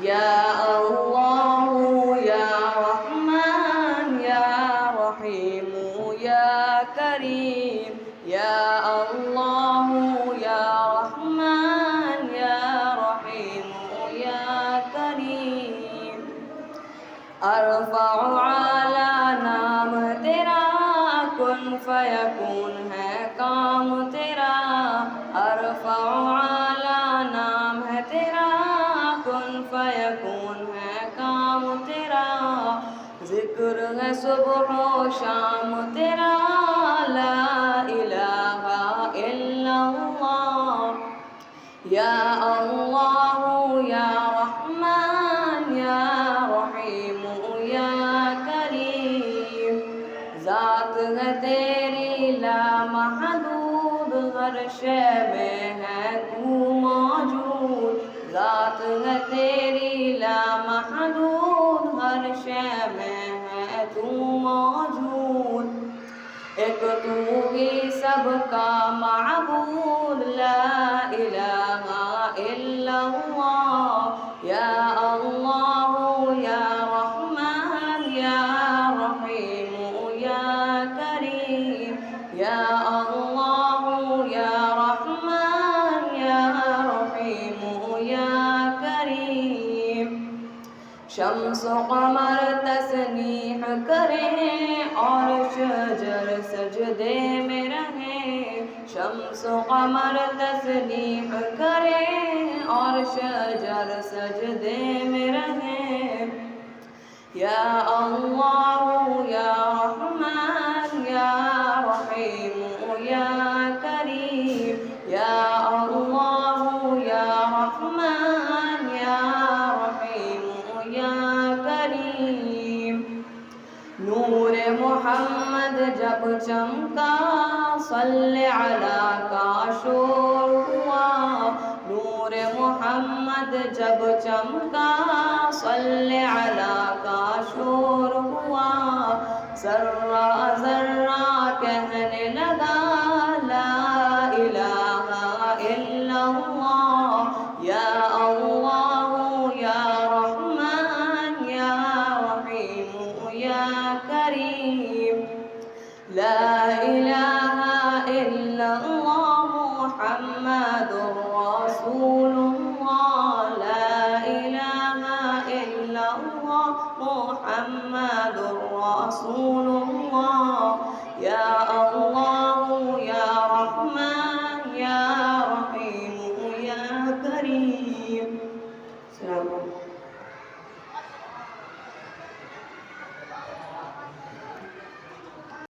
या अल्लाह या रहमान या रहीम या करीम या अल्लाह या रहमान या रहीम या करीम। अरफ़अ आला नाम तेरा, कुन फयकून है काम तेरा। अरफ़अ आला नाम है तेरा, कुन फयकून है काम तेरा। ज़िक्र है सुबह व शाम तेरा, ला इलाहा इल्लल्लाह। या अल्लाह या रहमान या रहीम या करीम। ज़ात है तेरी लामहदूद, हर शै में है तू मौजूद। ज़ात है तेरी लामहदूद, हर शै में है तू मौजूद। एक तू ही सबका माबूद, ला इलाहा इल्लल्लाह। या अल्लाह या रहमान या रहीम या करीम। या अल्लाह या रहमान या रहीम या करीम। शम्स कमर तस्नीह करें और शजर सजदे में रहें। शम्स कमर तस्नीह करें और शजर सजदे में रहें। या अल्लाह या रहमान या रहीम या करीम। या अल्लाह या रहमान या रहीम या करीम। नूर मोहम्मद जब चमका, सल्ले अला का शोर हुआ। नूर मोहम्मद जब चमका, सल्ले अला का शोर हुआ। ज़र्रा ज़र्रा कहने लगा, ला इलाहा इल्लल्लाह। या अल्लाह या रहमान या रहीम या करीम। ला इलाहा इल्लल्लाह मुहम्मदुर रसूलुल्लाह। ला इलाहा इल्लल्लाह मुहम्मदुर रसूलुल्लाह। या अल्लाह या रहमान या रहीम या करीम।